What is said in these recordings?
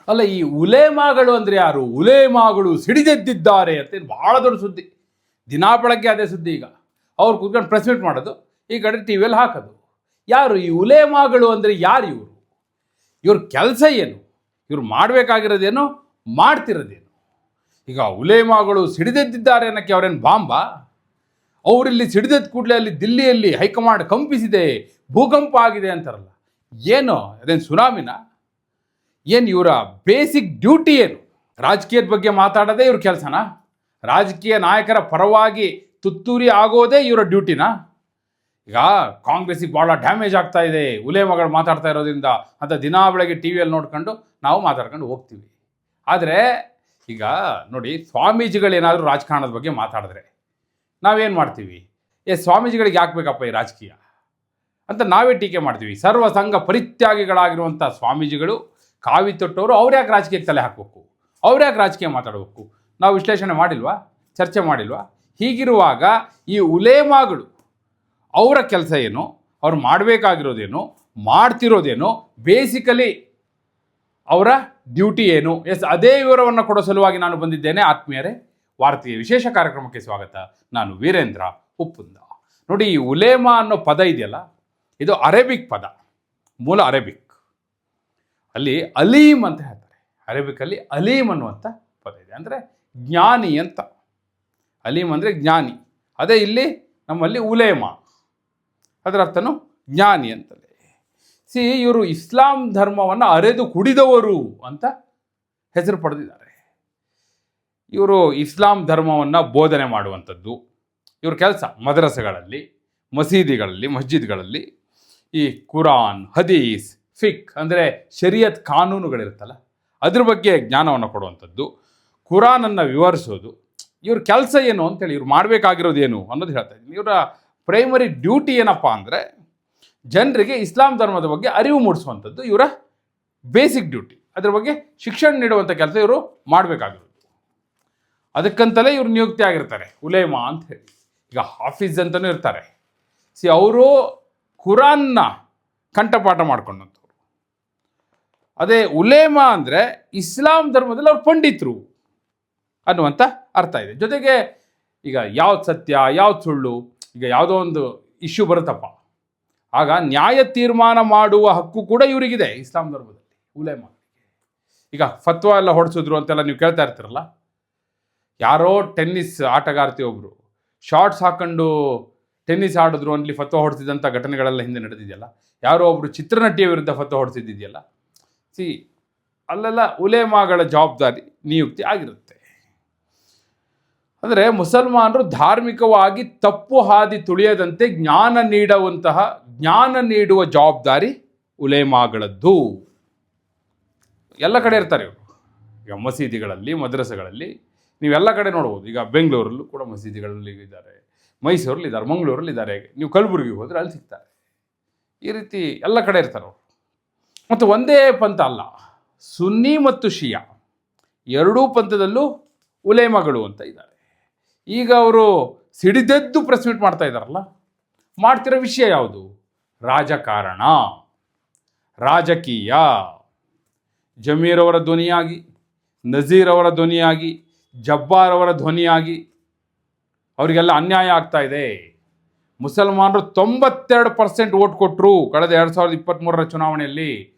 ಅಲ್ಲ, ಈ ಉಲೇಮಾಗಳು ಅಂದರೆ ಯಾರು? ಉಲೇಮಾಗಳು ಸಿಡಿದೆದ್ದಿದ್ದಾರೆ ಅಂತ ಭಾಳ ದೊಡ್ಡ ಸುದ್ದಿ. ದಿನಾ ಬೆಳಗ್ಗೆ ಅದೇ ಸುದ್ದಿ. ಈಗ ಅವ್ರು ಕೂತ್ಕೊಂಡು ಪ್ರೆಸ್ ಮೀಟ್ ಮಾಡೋದು, ಈ ಕಡೆ ಟಿ ವಿಯಲ್ಲಿ ಹಾಕೋದು. ಯಾರು ಈ ಉಲೇಮಾಗಳು ಅಂದರೆ? ಯಾರು ಇವರು? ಇವ್ರ ಕೆಲಸ ಏನು? ಇವ್ರು ಮಾಡಬೇಕಾಗಿರೋದೇನು, ಮಾಡ್ತಿರೋದೇನು? ಈಗ ಉಲೇಮಾಗಳು ಸಿಡಿದೆದ್ದಿದ್ದಾರೆ ಅನ್ನೋಕ್ಕೆ ಅವರೇನು ಬಾಂಬಾ? ಅವರಿಲ್ಲಿ ಸಿಡಿದೆದ್ದ ಕೂಡಲೇ ಅಲ್ಲಿ ದಿಲ್ಲಿಯಲ್ಲಿ ಹೈಕಮಾಂಡ್ ಕಂಪಿಸಿದೆ, ಭೂಕಂಪ ಆಗಿದೆ ಅಂತಾರಲ್ಲ, ಏನು ಅದೇನು ಸುನಾಮಿನ? ಏನು ಇವರ ಬೇಸಿಕ್ ಡ್ಯೂಟಿ ಏನು? ರಾಜಕೀಯದ ಬಗ್ಗೆ ಮಾತಾಡೋದೇ ಇವ್ರ ಕೆಲಸನಾ? ರಾಜಕೀಯ ನಾಯಕರ ಪರವಾಗಿ ತುತ್ತೂರಿ ಆಗೋದೇ ಇವರ ಡ್ಯೂಟಿನಾ? ಈಗ ಕಾಂಗ್ರೆಸ್ಸಿಗೆ ಭಾಳ ಡ್ಯಾಮೇಜ್ ಆಗ್ತಾ ಇದೆ ಉಲೇಮಾಗಳು ಮಾತಾಡ್ತಾ ಇರೋದ್ರಿಂದ ಅಂತ ದಿನಾ ಬೆಳಗ್ಗೆ ಟಿ ವಿಯಲ್ಲಿ ನೋಡ್ಕೊಂಡು ನಾವು ಮಾತಾಡ್ಕೊಂಡು ಹೋಗ್ತೀವಿ. ಆದರೆ ಈಗ ನೋಡಿ, ಸ್ವಾಮೀಜಿಗಳೇನಾದರೂ ರಾಜಕಾರಣದ ಬಗ್ಗೆ ಮಾತಾಡಿದ್ರೆ ನಾವೇನು ಮಾಡ್ತೀವಿ? ಸ್ವಾಮೀಜಿಗಳಿಗೆ ಯಾಕೆ ಬೇಕಪ್ಪ ಈ ರಾಜಕೀಯ ಅಂತ ನಾವೇ ಟೀಕೆ ಮಾಡ್ತೀವಿ. ಸರ್ವ ಸಂಘ ಪರಿತ್ಯಾಗಿಗಳಾಗಿರುವಂಥ ಸ್ವಾಮೀಜಿಗಳು, ಕಾವಿ ತೊಟ್ಟವರು, ಅವ್ರು ಯಾಕೆ ರಾಜಕೀಯಕ್ಕೆ ತಲೆ ಹಾಕಬೇಕು? ಅವ್ರು ಯಾಕೆ ರಾಜಕೀಯ ಮಾತಾಡಬೇಕು? ನಾವು ವಿಶ್ಲೇಷಣೆ ಮಾಡಿಲ್ವಾ? ಚರ್ಚೆ ಮಾಡಿಲ್ವಾ? ಹೀಗಿರುವಾಗ ಈ ಉಲೇಮಾಗಳು ಅವರ ಕೆಲಸ ಏನು, ಅವ್ರು ಮಾಡಬೇಕಾಗಿರೋದೇನು, ಮಾಡ್ತಿರೋದೇನು, ಬೇಸಿಕಲಿ ಅವರ ಡ್ಯೂಟಿ ಏನು? ಅದೇ ವಿವರವನ್ನು ಕೊಡೋ ಸಲುವಾಗಿ ನಾನು ಬಂದಿದ್ದೇನೆ. ಆತ್ಮೀಯರೇ, ವಾರ್ತೆಯ ವಿಶೇಷ ಕಾರ್ಯಕ್ರಮಕ್ಕೆ ಸ್ವಾಗತ. ನಾನು ವೀರೇಂದ್ರ ಉಪ್ಪುಂದ. ನೋಡಿ, ಈ ಉಲೇಮಾ ಅನ್ನೋ ಪದ ಇದೆಯಲ್ಲ, ಇದು ಅರೇಬಿಕ್ ಪದ, ಮೂಲ ಅರೇಬಿಕ್. ಅಲ್ಲಿ ಅಲೀಮ್ ಅಂತ ಹೇಳ್ತಾರೆ. ಅರೇಬಿಕಲ್ಲಿ ಅಲೀಮ್ ಅನ್ನುವಂಥ ಪದ ಇದೆ, ಅಂದರೆ ಜ್ಞಾನಿ ಅಂತ. ಅಲೀಮ್ ಅಂದರೆ ಜ್ಞಾನಿ. ಅದೇ ಇಲ್ಲಿ ನಮ್ಮಲ್ಲಿ ಉಲೇಮಾ, ಅದರ ಅರ್ಥನು ಜ್ಞಾನಿ ಅಂತಲೇ. ಇವರು ಇಸ್ಲಾಂ ಧರ್ಮವನ್ನು ಅರೆದು ಕುಡಿದವರು ಅಂತ ಹೆಸರು ಪಡೆದಿದ್ದಾರೆ. ಇವರು ಇಸ್ಲಾಂ ಧರ್ಮವನ್ನು ಬೋಧನೆ ಮಾಡುವಂಥದ್ದು ಇವ್ರ ಕೆಲಸ. ಮದ್ರಸೆಗಳಲ್ಲಿ, ಮಸೀದಿಗಳಲ್ಲಿ, ಮಸ್ಜಿದ್ಗಳಲ್ಲಿ ಈ ಕುರಾನ್, ಹದೀಸ್, ಫಿಕ್ ಅಂದರೆ ಶರಿಯತ್ ಕಾನೂನುಗಳಿರುತ್ತಲ್ಲ, ಅದ್ರ ಬಗ್ಗೆ ಜ್ಞಾನವನ್ನು ಕೊಡುವಂಥದ್ದು, ಕುರಾನನ್ನು ವಿವರಿಸೋದು ಇವ್ರ ಕೆಲಸ ಏನು ಅಂತೇಳಿ, ಇವ್ರು ಮಾಡಬೇಕಾಗಿರೋದು ಏನು ಅನ್ನೋದು ಹೇಳ್ತಾ ಇದ್ದೀನಿ. ಇವರ ಪ್ರೈಮರಿ ಡ್ಯೂಟಿ ಏನಪ್ಪ ಅಂದರೆ ಜನರಿಗೆ ಇಸ್ಲಾಂ ಧರ್ಮದ ಬಗ್ಗೆ ಅರಿವು ಮೂಡಿಸುವಂಥದ್ದು ಇವರ ಬೇಸಿಕ್ ಡ್ಯೂಟಿ. ಅದ್ರ ಬಗ್ಗೆ ಶಿಕ್ಷಣ ನೀಡುವಂಥ ಕೆಲಸ ಇವರು ಮಾಡಬೇಕಾಗಿರೋದು. ಅದಕ್ಕಂತಲೇ ಇವರು ನಿಯುಕ್ತಿ ಆಗಿರ್ತಾರೆ ಉಲೇಮಾ ಅಂತ ಹೇಳಿ. ಈಗ ಹಾಫೀಸ್ ಅಂತಲೂ ಇರ್ತಾರೆ. ಅವರು ಕುರಾನ್ನ ಕಂಠಪಾಠ ಮಾಡ್ಕೊಂಡಂಥವ್ರು. ಅದೇ ಉಲೇಮಾ ಅಂದರೆ ಇಸ್ಲಾಂ ಧರ್ಮದಲ್ಲಿ ಅವ್ರು ಪಂಡಿತರು ಅನ್ನುವಂಥ ಅರ್ಥ ಇದೆ. ಜೊತೆಗೆ ಈಗ ಯಾವ್ದು ಸತ್ಯ, ಯಾವ್ದು ಸುಳ್ಳು, ಈಗ ಯಾವುದೋ ಒಂದು ಇಶ್ಯೂ ಬರುತ್ತಪ್ಪ, ಆಗ ನ್ಯಾಯ ತೀರ್ಮಾನ ಮಾಡುವ ಹಕ್ಕು ಕೂಡ ಇವರಿಗಿದೆ ಇಸ್ಲಾಂ ಧರ್ಮದಲ್ಲಿ, ಉಲೇಮಾ. ಈಗ ಫತ್ವಾ ಎಲ್ಲ ಹೊಡಿಸಿದ್ರು ಅಂತೆಲ್ಲ ನೀವು ಕೇಳ್ತಾ ಇರ್ತೀರಲ್ಲ. ಯಾರೋ ಟೆನ್ನಿಸ್ ಆಟಗಾರ್ತಿ ಒಬ್ಬರು ಶಾರ್ಟ್ಸ್ ಹಾಕೊಂಡು ಟೆನ್ನಿಸ್ ಆಡಿದ್ರು ಅಲ್ಲಿ ಫತ್ವಾ ಹೊಡಿಸಿದಂಥ ಘಟನೆಗಳೆಲ್ಲ ಹಿಂದೆ ನಡೆದಿದೆಯಲ್ಲ. ಯಾರೋ ಒಬ್ಬರು ಚಿತ್ರನಟಿಯ ವಿರುದ್ಧ ಫತ್ವಾ ಹೊಡಿಸಿದ್ದಿದೆಯಲ್ಲ. ಅಲ್ಲೆಲ್ಲ ಉಲೇಮಾಗಳ ಜವಾಬ್ದಾರಿ ನಿಯುಕ್ತಿ ಆಗಿರುತ್ತೆ. ಅಂದರೆ ಮುಸಲ್ಮಾನರು ಧಾರ್ಮಿಕವಾಗಿ ತಪ್ಪು ಹಾದಿ ತುಳಿಯದಂತೆ ಜ್ಞಾನ ನೀಡುವ ಜವಾಬ್ದಾರಿ ಉಲೇಮಾಗಳದ್ದು. ಎಲ್ಲ ಕಡೆ ಇರ್ತಾರೆ ಇವರು. ಈಗ ಮಸೀದಿಗಳಲ್ಲಿ, ಮದ್ರಸೆಗಳಲ್ಲಿ ನೀವೆಲ್ಲ ಕಡೆ ನೋಡ್ಬೋದು. ಈಗ ಬೆಂಗಳೂರಲ್ಲೂ ಕೂಡ ಮಸೀದಿಗಳಲ್ಲಿ ಇದ್ದಾರೆ, ಮೈಸೂರಲ್ಲಿ ಇದ್ದಾರೆ, ಮಂಗಳೂರಲ್ಲಿ ಇದ್ದಾರೆ. ನೀವು ಕಲಬುರಗಿಗೆ ಹೋದರೆ ಅಲ್ಲಿ ಸಿಗ್ತಾರೆ. ಈ ರೀತಿ ಎಲ್ಲ ಕಡೆ ಇರ್ತಾರೆ ಅವರು. ಮತ್ತು ಒಂದೇ ಪಂಥ ಅಲ್ಲ, ಸುನ್ನಿ ಮತ್ತು ಶಿಯಾ ಎರಡೂ ಪಂಥದಲ್ಲೂ ಉಲೇಮಾಗಳು ಅಂತ ಇದ್ದಾರೆ. ಈಗ ಅವರು ಸಿಡಿದೆದ್ದು ಪ್ರೆಸ್ ಮೀಟ್ ಮಾಡ್ತಾ ಇದ್ದಾರಲ್ಲ, ಮಾಡ್ತಿರೋ ವಿಷಯ ಯಾವುದು? ರಾಜಕಾರಣ, ರಾಜಕೀಯ. ಜಮೀರ್ ಅವರ ಧ್ವನಿಯಾಗಿ, ನಜೀರ್ ಅವರ ಧ್ವನಿಯಾಗಿ, ಜಬ್ಬಾರ್ ಅವರ ಧ್ವನಿಯಾಗಿ ಅವರಿಗೆಲ್ಲ ಅನ್ಯಾಯ ಆಗ್ತಾ ಇದೆ. ಮುಸಲ್ಮಾನರು 92% ಓಟ್ ಕೊಟ್ಟರು ಕಳೆದ 2023 ಚುನಾವಣೆಯಲ್ಲಿ.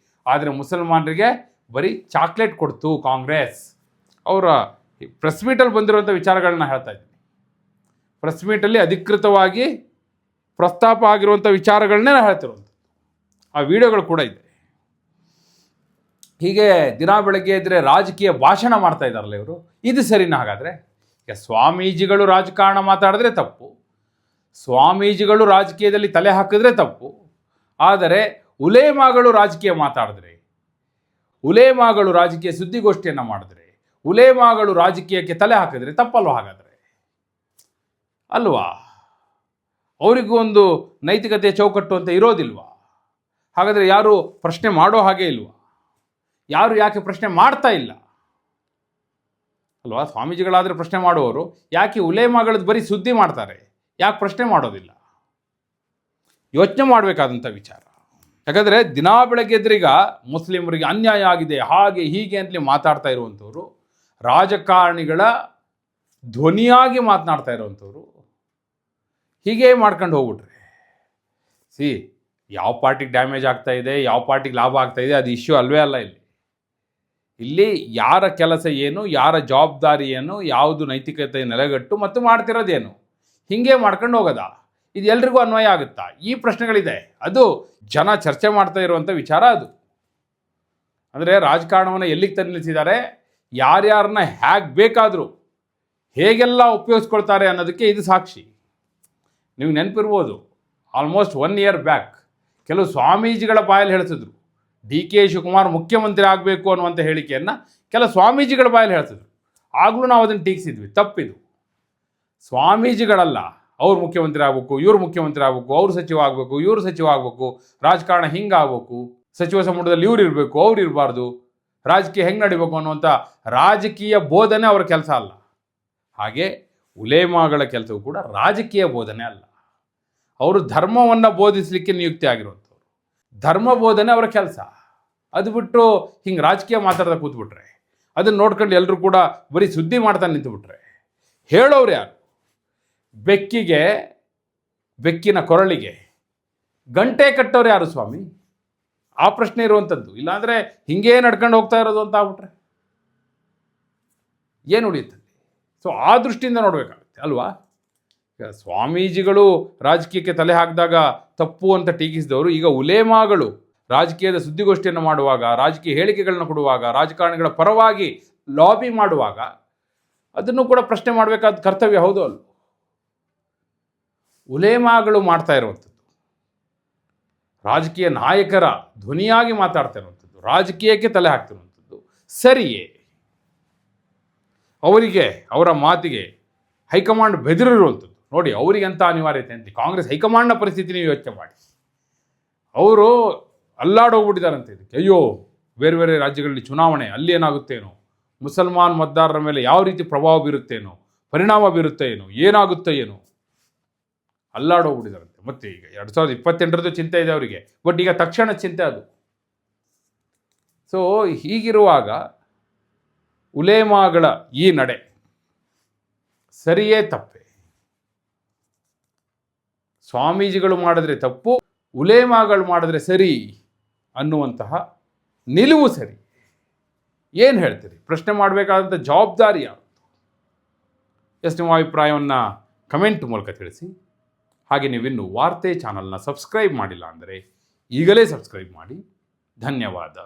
ಆದರೆ ಮುಸಲ್ಮಾನರಿಗೆ ಬರೀ ಚಾಕ್ಲೇಟ್ ಕೊಡ್ತು ಕಾಂಗ್ರೆಸ್. ಅವರ ಪ್ರೆಸ್ ಮೀಟಲ್ಲಿ ಬಂದಿರುವಂಥ ವಿಚಾರಗಳನ್ನ ಹೇಳ್ತಾ ಇದ್ದೀನಿ. ಪ್ರೆಸ್ ಮೀಟಲ್ಲಿ ಅಧಿಕೃತವಾಗಿ ಪ್ರಸ್ತಾಪ ಆಗಿರುವಂಥ ವಿಚಾರಗಳನ್ನೇ ನಾನು ಹೇಳ್ತಿರುವಂಥದ್ದು. ಆ ವಿಡಿಯೋಗಳು ಕೂಡ ಇದೆ. ಹೀಗೆ ದಿನ ಬೆಳಗ್ಗೆ ಇದ್ದರೆ ರಾಜಕೀಯ ಭಾಷಣ ಮಾಡ್ತಾ ಇದ್ದಾರಲ್ಲ ಇವರು. ಇದು ಸರಿನಾ? ಹಾಗಾದರೆ ಈಗ ಸ್ವಾಮೀಜಿಗಳು ರಾಜಕಾರಣ ಮಾತಾಡಿದ್ರೆ ತಪ್ಪು, ಸ್ವಾಮೀಜಿಗಳು ರಾಜಕೀಯದಲ್ಲಿ ತಲೆ ಹಾಕಿದ್ರೆ ತಪ್ಪು. ಆದರೆ ಉಲೇಮಾಗಳು ರಾಜಕೀಯ ಮಾತಾಡಿದ್ರೆ, ಉಲೇಮಾಗಳು ರಾಜಕೀಯ ಸುದ್ದಿಗೋಷ್ಠಿಯನ್ನು ಮಾಡಿದ್ರೆ, ಉಲೇಮಾಗಳು ರಾಜಕೀಯಕ್ಕೆ ತಲೆ ಹಾಕಿದ್ರೆ ತಪ್ಪಲ್ವಾ? ಹಾಗಾದರೆ ಅಲ್ವಾ? ಅವರಿಗೂ ಒಂದು ನೈತಿಕತೆಯ ಚೌಕಟ್ಟು ಅಂತ ಇರೋದಿಲ್ವಾ? ಹಾಗಾದರೆ ಯಾರು ಪ್ರಶ್ನೆ ಮಾಡೋ ಹಾಗೆ ಇಲ್ವಾ? ಯಾರು ಯಾಕೆ ಪ್ರಶ್ನೆ ಮಾಡ್ತಾ ಇಲ್ಲ ಅಲ್ವಾ? ಸ್ವಾಮೀಜಿಗಳಾದರೆ ಪ್ರಶ್ನೆ ಮಾಡುವವರು ಯಾಕೆ ಉಲೇಮಾಗಳದ್ದು ಬರೀ ಸುದ್ದಿ ಮಾಡ್ತಾರೆ? ಯಾಕೆ ಪ್ರಶ್ನೆ ಮಾಡೋದಿಲ್ಲ? ಯೋಚನೆ ಮಾಡಬೇಕಾದಂಥ ವಿಚಾರ. ಯಾಕಂದರೆ ದಿನಾ ಬೆಳಗ್ಗೆ ಎದ್ರೀಗ ಮುಸ್ಲಿಮರಿಗೆ ಅನ್ಯಾಯ ಆಗಿದೆ ಹಾಗೆ ಹೀಗೆ ಅಂತಲೇ ಮಾತಾಡ್ತಾ ಇರುವಂಥವ್ರು, ರಾಜಕಾರಣಿಗಳ ಧ್ವನಿಯಾಗಿ ಮಾತನಾಡ್ತಾ ಇರುವಂಥವ್ರು ಹೀಗೆ ಮಾಡ್ಕೊಂಡು ಹೋಗ್ಬಿಟ್ರೆ ಯಾವ ಪಾರ್ಟಿಗೆ ಡ್ಯಾಮೇಜ್ ಆಗ್ತಾ ಇದೆ, ಯಾವ ಪಾರ್ಟಿಗೆ ಲಾಭ ಆಗ್ತಾ ಇದೆ, ಅದು ಇಶ್ಯೂ ಅಲ್ವೇ ಅಲ್ಲ. ಇಲ್ಲಿ ಯಾರ ಕೆಲಸ ಏನು, ಯಾರ ಜವಾಬ್ದಾರಿ ಏನು, ಯಾವುದು ನೈತಿಕತೆ ನೆಲೆಗಟ್ಟು ಮತ್ತು ಮಾಡ್ತಿರೋದೇನು, ಹೀಗೆ ಮಾಡ್ಕೊಂಡು ಹೋಗೋದಾ? ಇದು ಎಲ್ರಿಗೂ ಅನ್ವಯ ಆಗುತ್ತಾ? ಈ ಪ್ರಶ್ನೆಗಳಿದೆ. ಅದು ಜನ ಚರ್ಚೆ ಮಾಡ್ತಾ ಇರುವಂಥ ವಿಚಾರ. ಅದು ಅಂದರೆ ರಾಜಕಾರಣವನ್ನು ಎಲ್ಲಿಗೆ ತಂದು ನಿಲ್ಲಿಸಿದ್ದಾರೆ, ಯಾರ್ಯಾರನ್ನ ಹೇಗೆ ಬೇಕಾದರೂ ಹೇಗೆಲ್ಲ ಉಪಯೋಗಿಸ್ಕೊಳ್ತಾರೆ ಅನ್ನೋದಕ್ಕೆ ಇದು ಸಾಕ್ಷಿ. ನೀವು ನೆನಪಿರ್ಬೋದು, ಆಲ್ಮೋಸ್ಟ್ 1 year ಬ್ಯಾಕ್ ಕೆಲವು ಸ್ವಾಮೀಜಿಗಳ ಬಾಯಲ್ಲಿ ಹೇಳಿಸಿದ್ರು, DK ಶಿವಕುಮಾರ್ ಮುಖ್ಯಮಂತ್ರಿ ಆಗಬೇಕು ಅನ್ನುವಂಥ ಹೇಳಿಕೆಯನ್ನು ಕೆಲ ಸ್ವಾಮೀಜಿಗಳ ಬಾಯಲ್ಲಿ ಹೇಳ್ತಿದ್ರು. ಆಗಲೂ ನಾವು ಅದನ್ನು ಟೀಕಿಸಿದ್ವಿ, ತಪ್ಪಿದು. ಸ್ವಾಮೀಜಿಗಳಲ್ಲ, ಅವ್ರು ಮುಖ್ಯಮಂತ್ರಿ ಆಗಬೇಕು, ಇವ್ರು ಮುಖ್ಯಮಂತ್ರಿ ಆಗಬೇಕು, ಅವ್ರು ಸಚಿವ ಆಗಬೇಕು, ಇವರು ಸಚಿವ ಆಗಬೇಕು, ರಾಜಕಾರಣ ಹಿಂಗಾಗಬೇಕು, ಸಚಿವ ಸಂಪುಟದಲ್ಲಿ ಇವ್ರು ಇರಬೇಕು, ಅವ್ರು ಇರಬಾರ್ದು, ರಾಜಕೀಯ ಹೆಂಗೆ ನಡಿಬೇಕು ಅನ್ನುವಂಥ ರಾಜಕೀಯ ಬೋಧನೆ ಅವರ ಕೆಲಸ ಅಲ್ಲ. ಹಾಗೆ ಉಲೇಮಾಗಳ ಕೆಲಸವೂ ಕೂಡ ರಾಜಕೀಯ ಬೋಧನೆ ಅಲ್ಲ. ಅವರು ಧರ್ಮವನ್ನು ಬೋಧಿಸಲಿಕ್ಕೆ ನಿಯುಕ್ತಿ ಆಗಿರುವಂಥವ್ರು, ಧರ್ಮ ಬೋಧನೆ ಅವರ ಕೆಲಸ. ಅದು ಬಿಟ್ಟು ಹಿಂಗೆ ರಾಜಕೀಯ ಮಾತಾಡ್ತಾ ಕೂತ್ಬಿಟ್ರೆ, ಅದನ್ನು ನೋಡ್ಕೊಂಡು ಎಲ್ಲರೂ ಕೂಡ ಬರೀ ಸುದ್ದಿ ಮಾಡ್ತಾ ನಿಂತುಬಿಟ್ರೆ ಹೇಳೋರು ಯಾರು? ಬೆಕ್ಕಿನ ಕೊರಳಿಗೆ ಗಂಟೆ ಕಟ್ಟೋರು ಯಾರು ಸ್ವಾಮಿ? ಆ ಪ್ರಶ್ನೆ ಇರುವಂಥದ್ದು. ಇಲ್ಲಾಂದರೆ ಹಿಂಗೇ ನಡ್ಕೊಂಡು ಹೋಗ್ತಾ ಇರೋದು ಅಂತ ಆಗ್ಬಿಟ್ರೆ ಏನು ಉಳಿಯುತ್ತೆ? ಸೊ ಆ ದೃಷ್ಟಿಯಿಂದ ನೋಡಬೇಕಾಗುತ್ತೆ ಅಲ್ವಾ? ಈಗ ಸ್ವಾಮೀಜಿಗಳು ರಾಜಕೀಯಕ್ಕೆ ತಲೆ ಹಾಕಿದಾಗ ತಪ್ಪು ಅಂತ ಟೀಕಿಸಿದವರು, ಈಗ ಉಲೇಮಾಗಳು ರಾಜಕೀಯದ ಸುದ್ದಿಗೋಷ್ಠಿಯನ್ನು ಮಾಡುವಾಗ, ರಾಜಕೀಯ ಹೇಳಿಕೆಗಳನ್ನ ಕೊಡುವಾಗ, ರಾಜಕಾರಣಿಗಳ ಪರವಾಗಿ ಲಾಬಿ ಮಾಡುವಾಗ ಅದನ್ನು ಕೂಡ ಪ್ರಶ್ನೆ ಮಾಡಬೇಕಾದ ಕರ್ತವ್ಯ ಹೌದು ಅಲ್ಲ? ಉಲೇಮಾಗಳು ಮಾಡ್ತಾ ಇರುವಂಥದ್ದು, ರಾಜಕೀಯ ನಾಯಕರ ಧ್ವನಿಯಾಗಿ ಮಾತಾಡ್ತಾ ಇರುವಂಥದ್ದು, ರಾಜಕೀಯಕ್ಕೆ ತಲೆ ಹಾಕ್ತಿರುವಂಥದ್ದು ಸರಿಯೇ? ಅವರಿಗೆ, ಅವರ ಮಾತಿಗೆ ಹೈಕಮಾಂಡ್ ಬೆದರಿರುವಂಥದ್ದು ನೋಡಿ. ಅವರಿಗೆ ಅಂತ ಅನಿವಾರ್ಯತೆ ಅಂತ ಕಾಂಗ್ರೆಸ್ ಹೈಕಮಾಂಡ್ನ ಪರಿಸ್ಥಿತಿ ನೀವು ಯೋಚನೆ ಮಾಡಿ. ಅವರು ಅಲ್ಲಾಡೋಗ್ಬಿಟ್ಟಿದ್ದಾರಂತೆ ಇದಕ್ಕೆ. ಅಯ್ಯೋ, ಬೇರೆ ಬೇರೆ ರಾಜ್ಯಗಳಲ್ಲಿ ಚುನಾವಣೆ, ಅಲ್ಲಿ ಏನಾಗುತ್ತೇನೋ, ಮುಸಲ್ಮಾನ್ ಮತದಾರರ ಮೇಲೆ ಯಾವ ರೀತಿ ಪ್ರಭಾವ ಬೀರುತ್ತೇನೋ, ಪರಿಣಾಮ ಬೀರುತ್ತೆ ಏನೋ, ಏನಾಗುತ್ತೆ ಏನೋ, ಅಲ್ಲಾಡೋಗ್ಬಿಟ್ಟಿದ್ದಾರಂತೆ. ಮತ್ತು ಈಗ 2028 ಚಿಂತೆ ಇದೆ ಅವರಿಗೆ, ಬಟ್ ಈಗ ತಕ್ಷಣ ಚಿಂತೆ ಅದು. ಸೊ ಹೀಗಿರುವಾಗ ಉಲೇಮಾಗಳ ಈ ನಡೆ ಸರಿಯೇ ತಪ್ಪೇ? ಸ್ವಾಮೀಜಿಗಳು ಮಾಡಿದ್ರೆ ತಪ್ಪು, ಉಲೇಮಾಗಳು ಮಾಡಿದ್ರೆ ಸರಿ ಅನ್ನುವಂತಹ ನಿಲುವು ಸರಿ? ಏನು ಹೇಳ್ತೀರಿ? ಪ್ರಶ್ನೆ ಮಾಡಬೇಕಾದಂಥ ಜವಾಬ್ದಾರಿ ಯಾವುದು? ನಿಮ್ಮ ಅಭಿಪ್ರಾಯವನ್ನು ಕಮೆಂಟ್ ಮೂಲಕ ತಿಳಿಸಿ. ಹಾಗೆ ನೀವಿನ್ನು ವಾರ್ತೆ ಚಾನಲ್ನ ಸಬ್ಸ್ಕ್ರೈಬ್ ಮಾಡಿಲ್ಲ ಅಂದರೆ ಈಗಲೇ ಸಬ್ಸ್ಕ್ರೈಬ್ ಮಾಡಿ. ಧನ್ಯವಾದ.